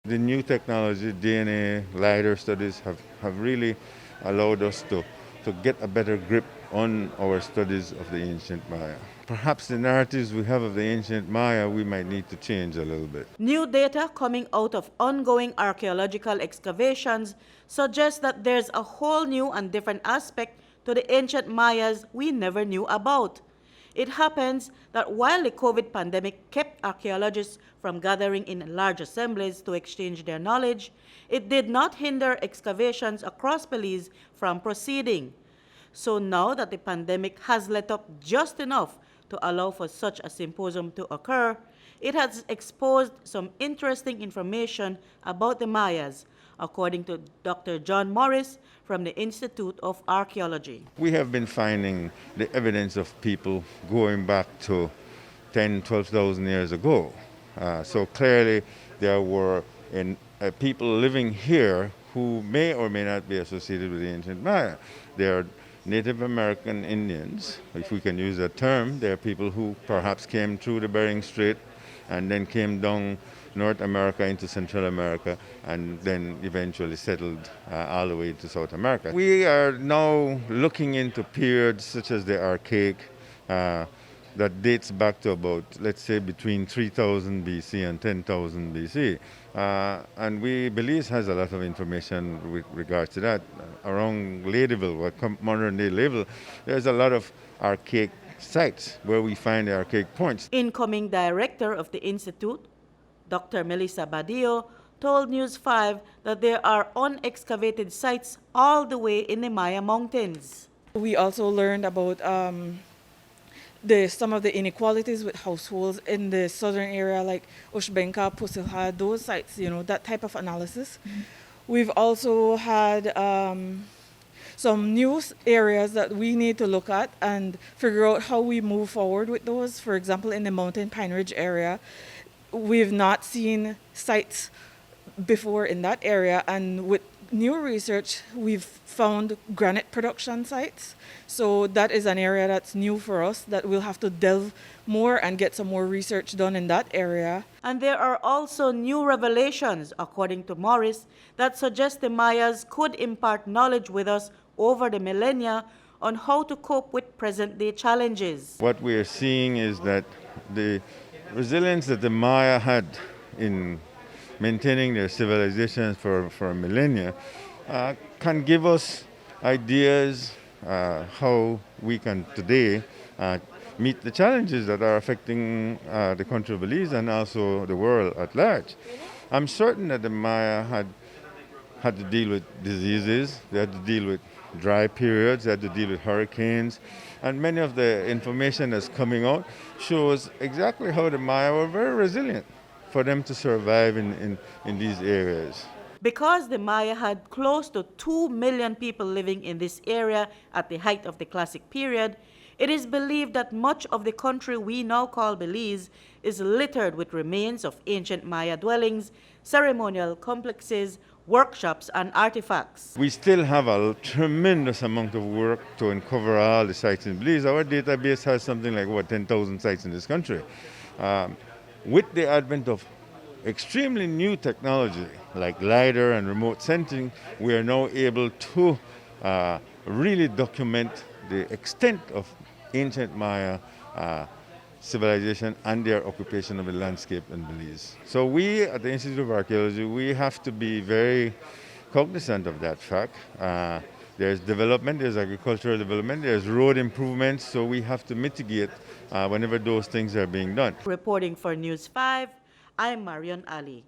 The new technology, DNA, LiDAR studies have really allowed us to get a better grip on our studies of the ancient Maya. Perhaps the narratives we have of the ancient Maya, we might need to change a little bit. New data coming out of ongoing archaeological excavations suggests that there's a whole new and different aspect to the ancient Mayas we never knew about. It happens that while the COVID pandemic kept archaeologists from gathering in large assemblies to exchange their knowledge, it did not hinder excavations across Belize from proceeding. So now that the pandemic has let up just enough to allow for such a symposium to occur, it has exposed some interesting information about the Mayas, according to Dr. John Morris from the Institute of Archaeology. We have been finding the evidence of people going back to 10, 12,000 years ago. So clearly there were people living here who may or may not be associated with the ancient Maya. They are Native American Indians, if we can use that term. They are people who perhaps came through the Bering Strait and then came down North America into Central America and then eventually settled all the way to South America. We are now looking into periods such as the Archaic that dates back to about, let's say, between 3000 BC and 10,000 BC. And Belize has a lot of information with regards to that. Around Ladyville, modern day Ladyville, there's a lot of archaic sites where we find the archaic points. Incoming director of the Institute, Dr. Melissa Badillo, told News 5 that there are unexcavated sites all the way in the Maya Mountains. We also learned about some of the inequalities with households in the southern area, like Ushbenka, Pusilha, those sites, that type of analysis. We've also had some new areas that we need to look at and figure out how we move forward with those. For example, in the Mountain Pine Ridge area, we've not seen sites before in that area, and with new research, we've found granite production sites. So that is an area that's new for us that we'll have to delve more and get some more research done in that area. And there are also new revelations, according to Morris, that suggest the Mayas could impart knowledge with us over the millennia on how to cope with present-day challenges. What we are seeing is that the resilience that the Maya had in maintaining their civilizations for millennia can give us ideas how we can today meet the challenges that are affecting the country of Belize and also the world at large. I'm certain that the Maya had to deal with diseases, they had to deal with dry periods, they had to deal with hurricanes, and many of the information that's coming out shows exactly how the Maya were very resilient for them to survive in these areas. Because the Maya had close to 2 million people living in this area at the height of the Classic period, it is believed that much of the country we now call Belize is littered with remains of ancient Maya dwellings, ceremonial complexes, workshops, and artifacts. We still have a tremendous amount of work to uncover all the sites in Belize. Our database has something like 10,000 sites in this country. With the advent of extremely new technology like LiDAR and remote sensing, we are now able to really document the extent of ancient Maya civilization and their occupation of the landscape in Belize. So we at the Institute of Archaeology, we have to be very cognizant of that fact. There's development, there's agricultural development, there's road improvements, so we have to mitigate whenever those things are being done. Reporting for News 5, I'm Marion Ali.